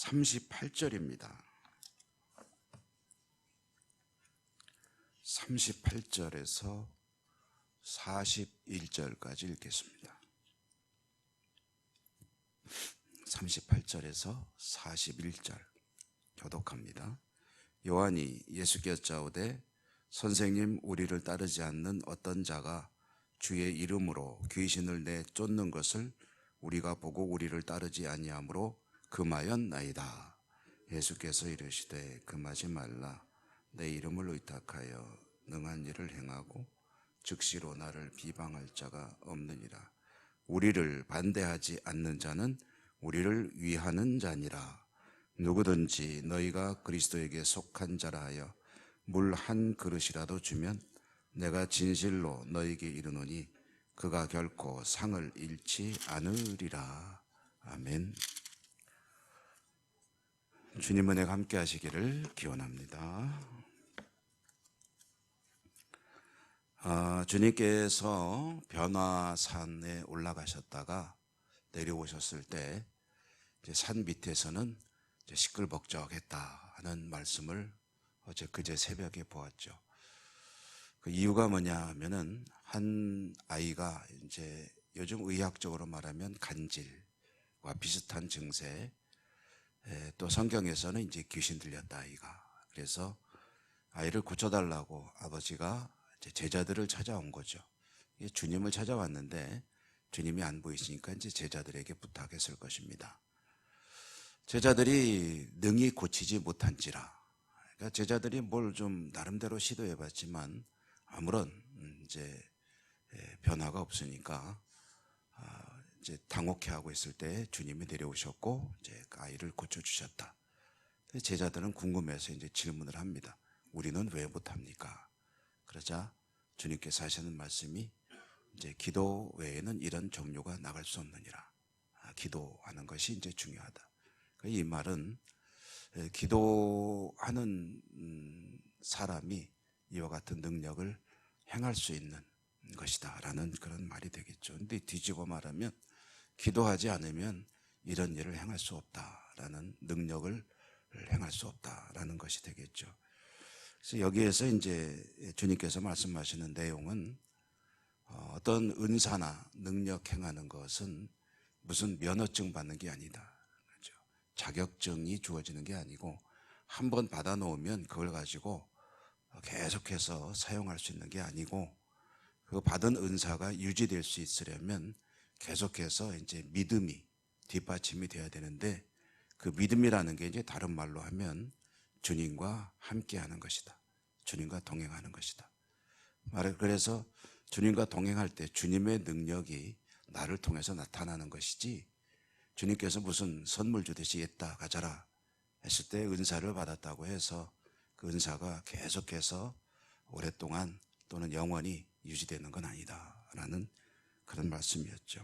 38절입니다. 38절에서 41절까지 읽겠습니다. 38절에서 41절 교독합니다. 요한이 예수께 여짜오되 선생님, 우리를 따르지 않는 어떤 자가 주의 이름으로 귀신을 내쫓는 것을 우리가 보고 우리를 따르지 아니하므로 금하였나이다. 예수께서 이르시되 금하지 말라. 내 이름을 의탁하여 능한 일을 행하고 즉시로 나를 비방할 자가 없느니라. 우리를 반대하지 않는 자는 우리를 위하는 자니라. 누구든지 너희가 그리스도에게 속한 자라 하여 물 한 그릇이라도 주면 내가 진실로 너희에게 이르노니 그가 결코 상을 잃지 않으리라. 아멘. 주님 은혜가 함께 하시기를 기원합니다. 주님께서 변화산에 올라가셨다가 내려오셨을 때 산 밑에서는 시끌벅적했다 하는 말씀을 그제 새벽에 보았죠. 그 이유가 뭐냐 하면은 한 아이가 이제 요즘 의학적으로 말하면 간질과 비슷한 증세, 또 성경에서는 이제 귀신 들렸다 아이가. 그래서 아이를 고쳐달라고 아버지가 이제 제자들을 찾아온 거죠. 주님을 찾아왔는데 주님이 안 보이시니까 이제 제자들에게 부탁했을 것입니다. 제자들이 능히 고치지 못한지라. 그러니까 제자들이 뭘 좀 나름대로 시도해봤지만 아무런 이제 변화가 없으니까 이제 당혹해하고 있을 때 주님이 내려오셨고 이제 아이를 고쳐주셨다. 제자들은 궁금해서 이제 질문을 합니다. 우리는 왜 못합니까? 그러자 주님께서 하시는 말씀이 이제 기도 외에는 이런 종류가 나갈 수 없느니라. 기도하는 것이 이제 중요하다. 이 말은 기도하는 사람이 이와 같은 능력을 행할 수 있는 것이다 라는 그런 말이 되겠죠. 근데 뒤집어 말하면 기도하지 않으면 이런 일을 행할 수 없다라는 능력을 행할 수 없다라는 것이 되겠죠. 그래서 여기에서 이제 주님께서 말씀하시는 내용은 어떤 은사나 능력 행하는 것은 무슨 면허증 받는 게 아니다. 그렇죠? 자격증이 주어지는 게 아니고 한 번 받아 놓으면 그걸 가지고 계속해서 사용할 수 있는 게 아니고 그 받은 은사가 유지될 수 있으려면 계속해서 이제 믿음이 뒷받침이 돼야 되는데 그 믿음이라는 게 이제 다른 말로 하면 주님과 함께 하는 것이다. 주님과 동행하는 것이다. 그래서 주님과 동행할 때 주님의 능력이 나를 통해서 나타나는 것이지 주님께서 무슨 선물 주듯이 했다 가져라 했을 때 은사를 받았다고 해서 그 은사가 계속해서 오랫동안 또는 영원히 유지되는 건 아니다 라는 그런 말씀이었죠.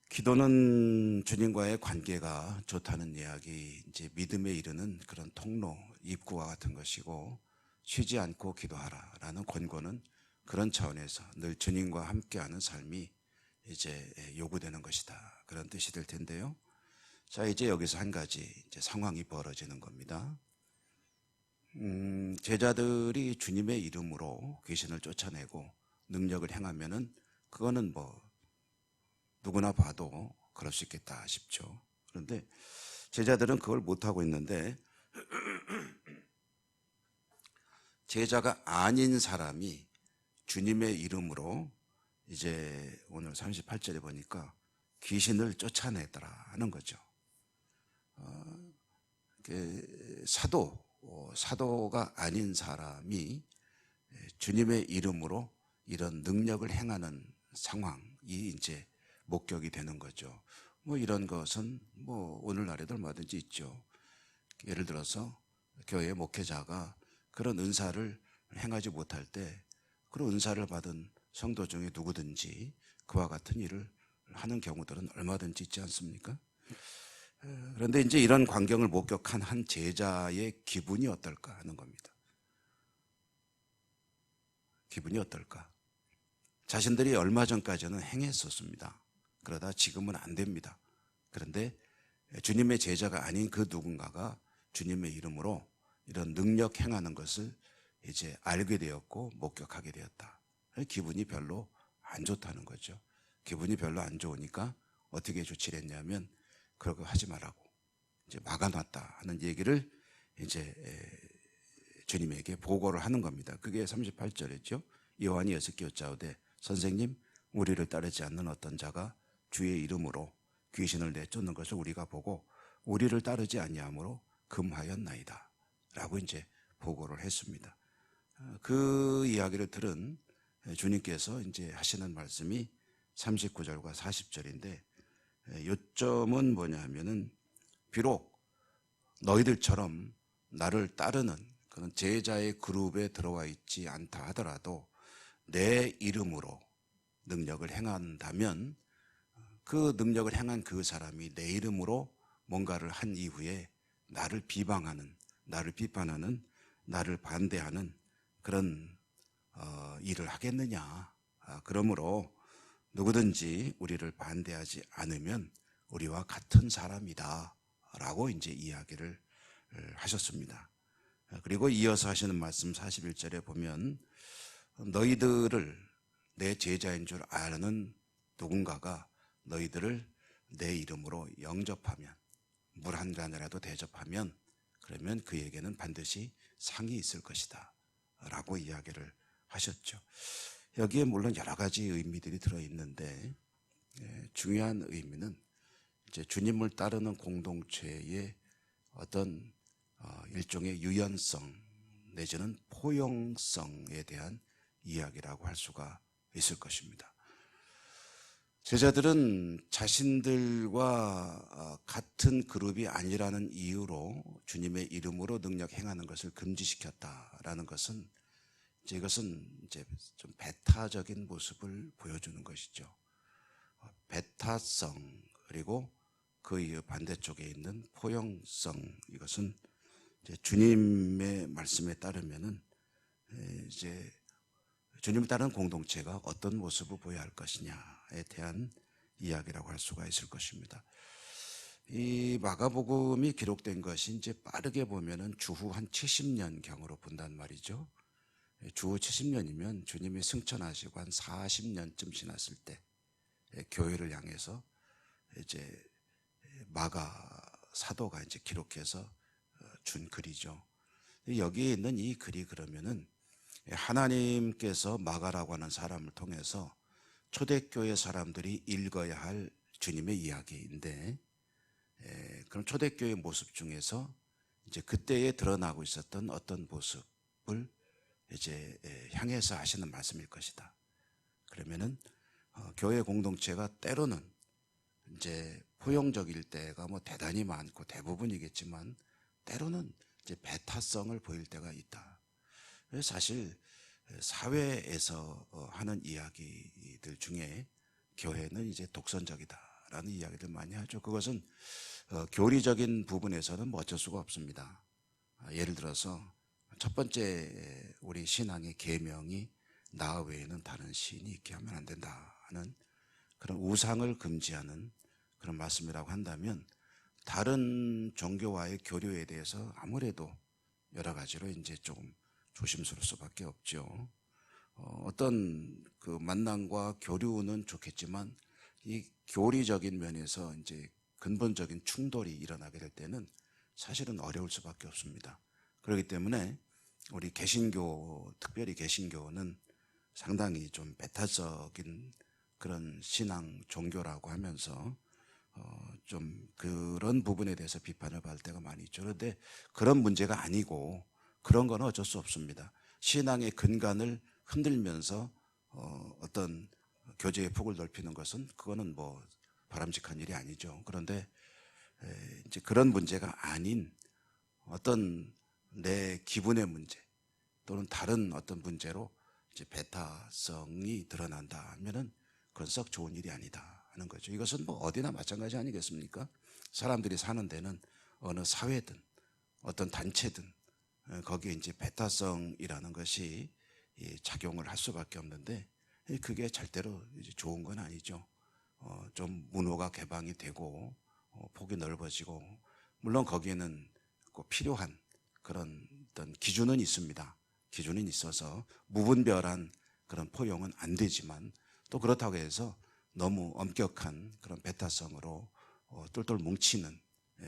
기도는 주님과의 관계가 좋다는 이야기, 이제 믿음에 이르는 그런 통로, 입구와 같은 것이고 쉬지 않고 기도하라 라는 권고는 그런 차원에서 늘 주님과 함께하는 삶이 이제 요구되는 것이다. 그런 뜻이 될 텐데요. 자, 이제 여기서 한 가지 이제 상황이 벌어지는 겁니다. 제자들이 주님의 이름으로 귀신을 쫓아내고 능력을 행하면은 그거는 뭐 누구나 봐도 그럴 수 있겠다 싶죠. 그런데 제자들은 그걸 못하고 있는데 제자가 아닌 사람이 주님의 이름으로 이제 오늘 38절에 보니까 귀신을 쫓아내더라 하는 거죠. 사도가 아닌 사람이 주님의 이름으로 이런 능력을 행하는 상황이 이제 목격이 되는 거죠. 뭐 이런 것은 뭐 오늘날에도 얼마든지 있죠. 예를 들어서 교회 목회자가 그런 은사를 행하지 못할 때 그런 은사를 받은 성도 중에 누구든지 그와 같은 일을 하는 경우들은 얼마든지 있지 않습니까? 그런데 이제 이런 광경을 목격한 한 제자의 기분이 어떨까 하는 겁니다. 기분이 어떨까? 자신들이 얼마 전까지는 행했었습니다. 그러다 지금은 안 됩니다. 그런데 주님의 제자가 아닌 그 누군가가 주님의 이름으로 이런 능력 행하는 것을 이제 알게 되었고 목격하게 되었다. 기분이 별로 안 좋다는 거죠. 기분이 별로 안 좋으니까 어떻게 조치를 했냐면 그러고 하지 말라고 이제 막아놨다 하는 얘기를 이제 주님에게 보고를 하는 겁니다. 그게 38절이죠. 요한이 여섯께 여짜오되 선생님 우리를 따르지 않는 어떤 자가 주의 이름으로 귀신을 내쫓는 것을 우리가 보고 우리를 따르지 아니하므로 금하였나이다 라고 이제 보고를 했습니다. 그 이야기를 들은 주님께서 이제 하시는 말씀이 39절과 40절인데 요점은 뭐냐 하면은 비록 너희들처럼 나를 따르는 그런 제자의 그룹에 들어와 있지 않다 하더라도 내 이름으로 능력을 행한다면 그 능력을 행한 그 사람이 내 이름으로 뭔가를 한 이후에 나를 비방하는, 나를 비판하는, 나를 반대하는 그런 일을 하겠느냐. 그러므로 누구든지 우리를 반대하지 않으면 우리와 같은 사람이다 라고 이제 이야기를 하셨습니다. 그리고 이어서 하시는 말씀 41절에 보면 너희들을 내 제자인 줄 아는 누군가가 너희들을 내 이름으로 영접하면 물 한 잔이라도 대접하면 그러면 그에게는 반드시 상이 있을 것이다 라고 이야기를 하셨죠. 여기에 물론 여러 가지 의미들이 들어있는데 중요한 의미는 이제 주님을 따르는 공동체의 어떤 일종의 유연성 내지는 포용성에 대한 이야기라고 할 수가 있을 것입니다. 제자들은 자신들과 같은 그룹이 아니라는 이유로 주님의 이름으로 능력 행하는 것을 금지시켰다라는 것은 이것은 이제 좀 배타적인 모습을 보여주는 것이죠. 배타성 그리고 그 반대쪽에 있는 포용성 이것은 이제 주님의 말씀에 따르면은 이제 주님을 따르는 공동체가 어떤 모습을 보여야 할 것이냐에 대한 이야기라고 할 수가 있을 것입니다. 이 마가복음이 기록된 것이 이제 빠르게 보면은 주후 한 70년 경으로 본단 말이죠. 주후 70년이면 주님이 승천하시고 한 40년쯤 지났을 때 교회를 향해서 이제 마가 사도가 이제 기록해서 준 글이죠. 여기에 있는 이 글이 그러면은 하나님께서 마가라고 하는 사람을 통해서 초대교회 사람들이 읽어야 할 주님의 이야기인데 그럼 초대교회 모습 중에서 이제 그때에 드러나고 있었던 어떤 모습을 이제 향해서 하시는 말씀일 것이다. 그러면은 교회 공동체가 때로는 이제 포용적일 때가 뭐 대단히 많고 대부분이겠지만 때로는 이제 배타성을 보일 때가 있다. 사실 사회에서 하는 이야기들 중에 교회는 이제 독선적이다라는 이야기들 많이 하죠. 그것은 교리적인 부분에서는 뭐 어쩔 수가 없습니다. 예를 들어서 첫 번째 우리 신앙의 계명이 나 외에는 다른 신이 있게 하면 안 된다 하는 그런 우상을 금지하는 그런 말씀이라고 한다면 다른 종교와의 교류에 대해서 아무래도 여러 가지로 이제 조금 조심스러울 수밖에 없죠. 어떤 그 만남과 교류는 좋겠지만 이 교리적인 면에서 이제 근본적인 충돌이 일어나게 될 때는 사실은 어려울 수밖에 없습니다. 그렇기 때문에 우리 개신교, 특별히 개신교는 상당히 좀 배타적인 그런 신앙 종교라고 하면서 좀 그런 부분에 대해서 비판을 받을 때가 많이 있죠. 그런데 그런 문제가 아니고 그런 건 어쩔 수 없습니다. 신앙의 근간을 흔들면서 어떤 교제의 폭을 넓히는 것은 그거는 뭐 바람직한 일이 아니죠. 그런데 이제 그런 문제가 아닌 어떤 내 기분의 문제 또는 다른 어떤 문제로 이제 배타성이 드러난다 하면은 그건 썩 좋은 일이 아니다 하는 거죠. 이것은 뭐 어디나 마찬가지 아니겠습니까? 사람들이 사는 데는 어느 사회든 어떤 단체든 거기에 이제 배타성이라는 것이 작용을 할 수밖에 없는데 그게 절대로 이제 좋은 건 아니죠. 좀 문호가 개방이 되고 폭이 넓어지고, 물론 거기에는 꼭 필요한 그런 어떤 기준은 있습니다. 기준은 있어서 무분별한 그런 포용은 안 되지만, 또 그렇다고 해서 너무 엄격한 그런 배타성으로 똘똘 뭉치는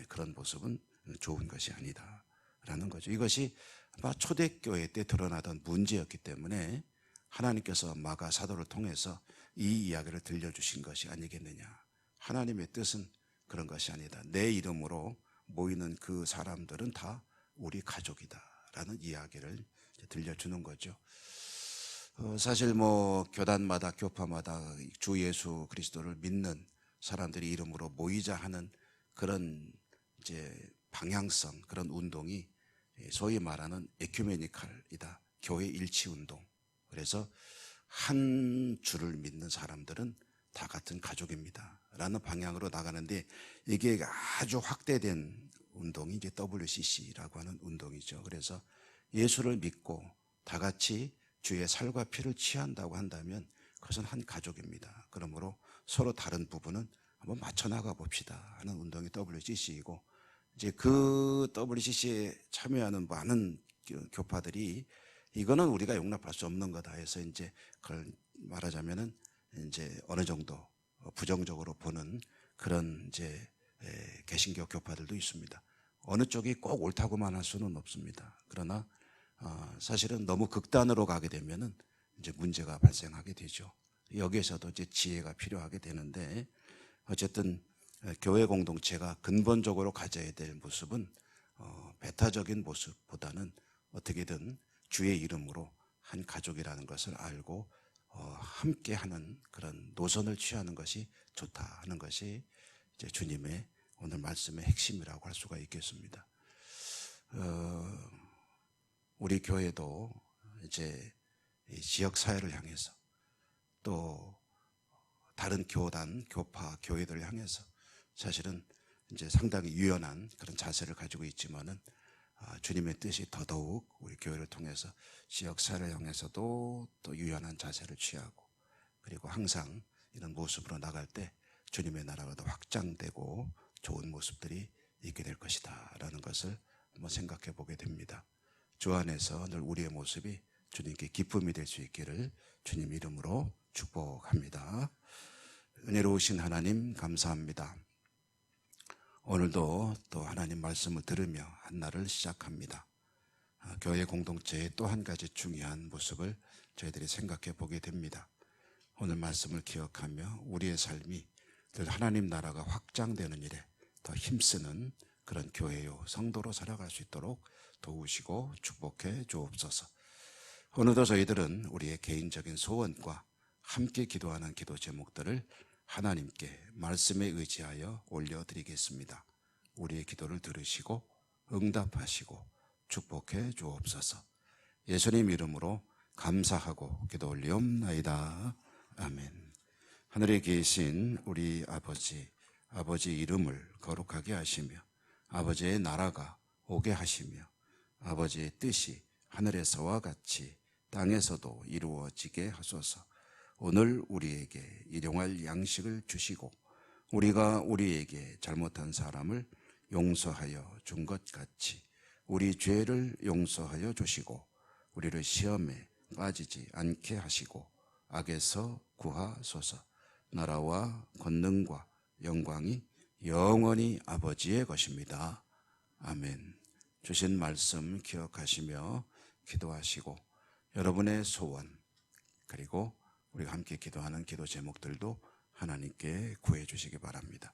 그런 모습은 좋은 것이 아니다라는 거죠. 이것이 아마 초대교회 때 드러나던 문제였기 때문에 하나님께서 마가 사도를 통해서 이 이야기를 들려주신 것이 아니겠느냐. 하나님의 뜻은 그런 것이 아니다. 내 이름으로 모이는 그 사람들은 다 우리 가족이다라는 이야기를 들려주는 거죠. 사실 교단마다 교파마다 주 예수 그리스도를 믿는 사람들이 이름으로 모이자 하는 그런 이제 방향성, 그런 운동이 소위 말하는 에큐메니칼이다. 교회 일치 운동. 그래서 한 주를 믿는 사람들은 다 같은 가족입니다 라는 방향으로 나가는데, 이게 아주 확대된 운동이 이제 WCC라고 하는 운동이죠. 그래서 예수를 믿고 다 같이 주의 살과 피를 취한다고 한다면 그것은 한 가족입니다. 그러므로 서로 다른 부분은 한번 맞춰 나가 봅시다 하는 운동이 WCC이고, 이제 그 WCC에 참여하는 많은 교파들이 이거는 우리가 용납할 수 없는 거다 해서 이제 그걸 말하자면은 이제 어느 정도 부정적으로 보는 그런 이제 개신교 교파들도 있습니다. 어느 쪽이 꼭 옳다고만 할 수는 없습니다. 그러나 사실은 너무 극단으로 가게 되면은 이제 문제가 발생하게 되죠. 여기에서도 이제 지혜가 필요하게 되는데, 어쨌든 교회 공동체가 근본적으로 가져야 될 모습은 배타적인 모습보다는 어떻게든 주의 이름으로 한 가족이라는 것을 알고 함께하는 그런 노선을 취하는 것이 좋다 하는 것이 이제 주님의 오늘 말씀의 핵심이라고 할 수가 있겠습니다. 우리 교회도 이제 지역 사회를 향해서 또 다른 교단, 교파, 교회들을 향해서 사실은 이제 상당히 유연한 그런 자세를 가지고 있지만은 주님의 뜻이 더더욱 우리 교회를 통해서 지역 사회를 향해서도 또 유연한 자세를 취하고, 그리고 항상 이런 모습으로 나갈 때 주님의 나라가 더 확장되고 좋은 모습들이 있게 될 것이다 라는 것을 한번 생각해 보게 됩니다. 주 안에서 늘 우리의 모습이 주님께 기쁨이 될 수 있기를 주님 이름으로 축복합니다. 은혜로우신 하나님 감사합니다. 오늘도 또 하나님 말씀을 들으며 한 날을 시작합니다. 교회 공동체의 또 한 가지 중요한 모습을 저희들이 생각해 보게 됩니다. 오늘 말씀을 기억하며 우리의 삶이 늘 하나님 나라가 확장되는 일에 더 힘쓰는 그런 교회요 성도로 살아갈 수 있도록 도우시고 축복해 주옵소서. 오늘도 저희들은 우리의 개인적인 소원과 함께 기도하는 기도 제목들을 하나님께 말씀에 의지하여 올려드리겠습니다. 우리의 기도를 들으시고 응답하시고 축복해 주옵소서. 예수님 이름으로 감사하고 기도 올리옵나이다. 아멘. 하늘에 계신 우리 아버지 이름을 거룩하게 하시며 아버지의 나라가 오게 하시며 아버지의 뜻이 하늘에서와 같이 땅에서도 이루어지게 하소서. 오늘 우리에게 일용할 양식을 주시고 우리가 우리에게 잘못한 사람을 용서하여 준 것 같이 우리 죄를 용서하여 주시고 우리를 시험에 빠지지 않게 하시고 악에서 구하소서. 나라와 권능과 영광이 영원히 아버지의 것입니다. 아멘. 주신 말씀 기억하시며 기도하시고 여러분의 소원 그리고 우리가 함께 기도하는 기도 제목들도 하나님께 구해 주시기 바랍니다.